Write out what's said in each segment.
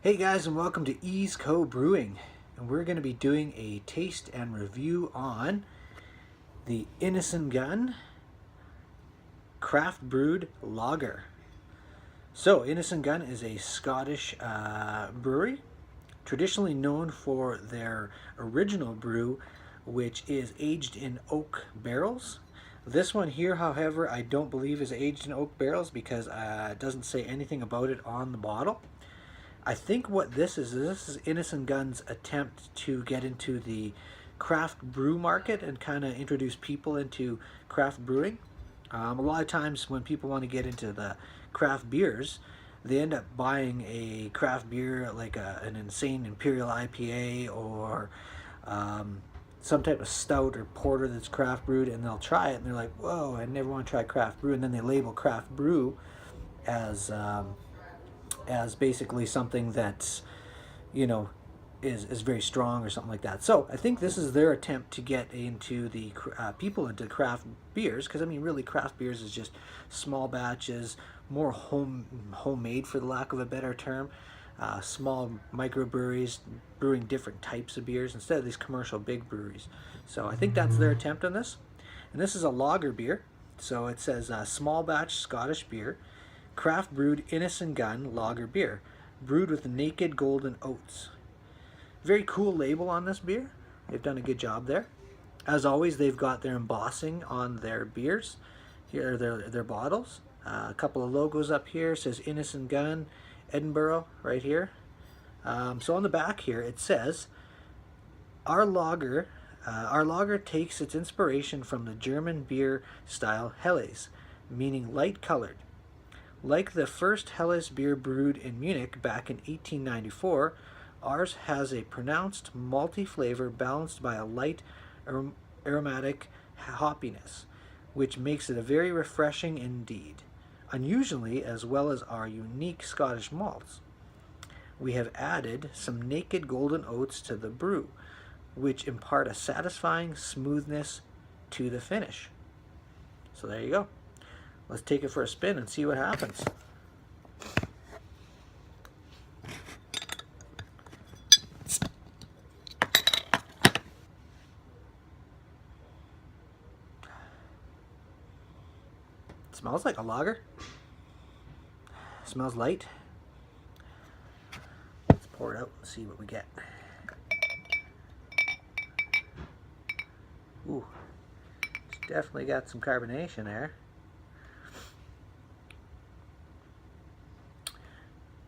Hey guys, and welcome to Innis Brewing, and we're going to be doing a taste and review on the Innis Gunn Craft Brewed Lager. So Innis Gunn is a Scottish brewery, traditionally known for their original brew, which is aged in oak barrels. This one here, however, I don't believe is aged in oak barrels because it doesn't say anything about it on the bottle. I think what this is Innis Gunn's attempt to get into the craft brew market and kind of introduce people into craft brewing. A lot of times when people want to get into the craft beers, they end up buying a craft beer like an insane imperial IPA or some type of stout or porter that's craft brewed, and they'll try it and they're like, whoa, I never want to try craft brew, and then they label craft brew as basically something that's, you know, is very strong or something like that. So I think this is their attempt to get into the people into craft beers, because I mean really craft beers is just small batches, more homemade for the lack of a better term, small microbreweries brewing different types of beers instead of these commercial big breweries. So I think that's their attempt on this. And this is a lager beer, so it says small batch Scottish beer, craft brewed Innis Gunn lager beer, brewed with naked golden oats. Very cool label on this beer. They've done a good job there. As always, they've got their embossing on their beers. Here are their bottles. A couple of logos up here. It says Innis Gunn, Edinburgh, right here. So on the back here, it says, our lager takes its inspiration from the German beer style Helles, meaning light colored. Like the first Helles beer brewed in Munich back in 1894, ours has a pronounced malty flavor balanced by a light aromatic hoppiness, which makes it a very refreshing indeed, unusually as well as our unique Scottish malts. We have added some naked golden oats to the brew, which impart a satisfying smoothness to the finish. So there you go. Let's take it for a spin and see what happens. It smells like a lager. It smells light. Let's pour it out and see what we get. Ooh, it's definitely got some carbonation there.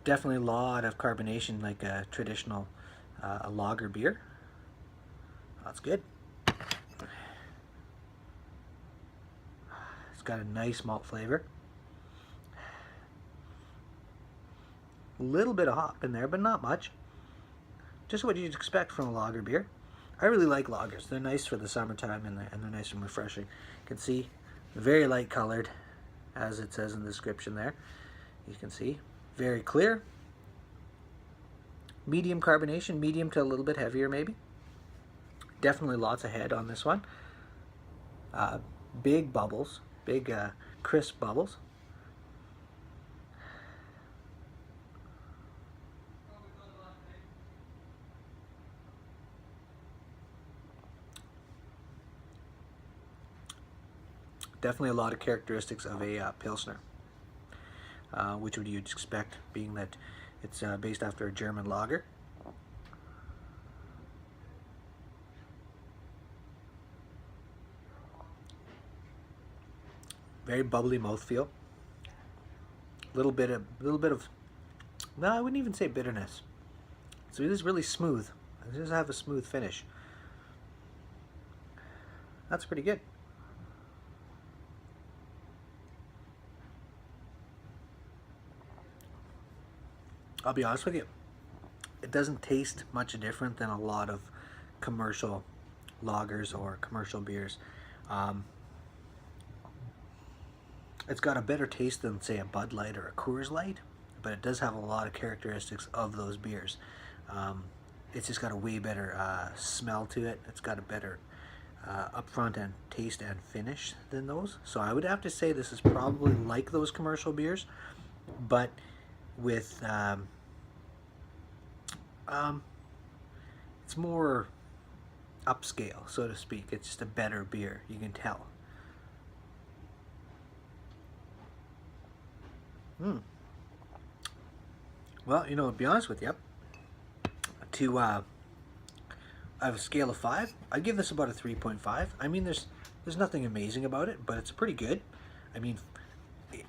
Definitely a lot of carbonation, like a traditional a lager beer. That's good. It's got a nice malt flavor. A little bit of hop in there, but not much. Just what you'd expect from a lager beer. I really like lagers. They're nice for the summertime, and they're nice and refreshing. You can see, very light colored, as it says in the description there. You can see. Very clear. Medium carbonation, medium to a little bit heavier maybe. Definitely lots of head on this one. Big bubbles, big crisp bubbles. Definitely a lot of characteristics of a Pilsner. Which would you expect, being that it's based after a German lager. Very bubbly mouthfeel. Little bit of, no, I wouldn't even say bitterness. So it is really smooth. It does have a smooth finish. That's pretty good. I'll be honest with you, it doesn't taste much different than a lot of commercial lagers or commercial beers. It's got a better taste than, say, a Bud Light or a Coors Light, but it does have a lot of characteristics of those beers. It's just got a way better smell to it. It's got a better upfront and taste and finish than those. So I would have to say this is probably like those commercial beers, but with It's more upscale, so to speak. It's just a better beer, you can tell. Hmm. Well, you know, to be honest with you, to I have a scale of 5. I give this about a 3.5. I mean, there's nothing amazing about it, but it's pretty good. I mean,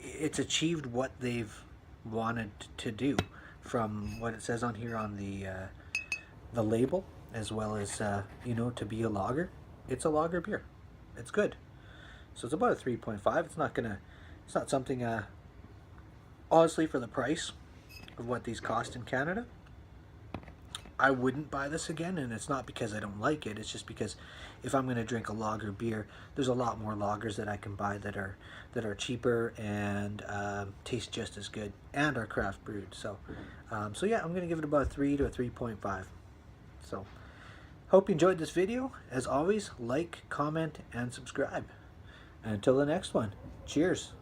it's achieved what they've wanted to do, from what it says on here on the label, as well as you know, to be a lager. It's a lager beer. It's good. So it's about a 3.5. It's not something honestly, for the price of what these cost in Canada, I wouldn't buy this again, and it's not because I don't like it. It's just because if I'm going to drink a lager beer, there's a lot more lagers that I can buy that are cheaper and taste just as good and are craft brewed. So, so yeah, I'm going to give it about a 3 to a 3.5. So, hope you enjoyed this video. As always, like, comment, and subscribe. And until the next one, cheers.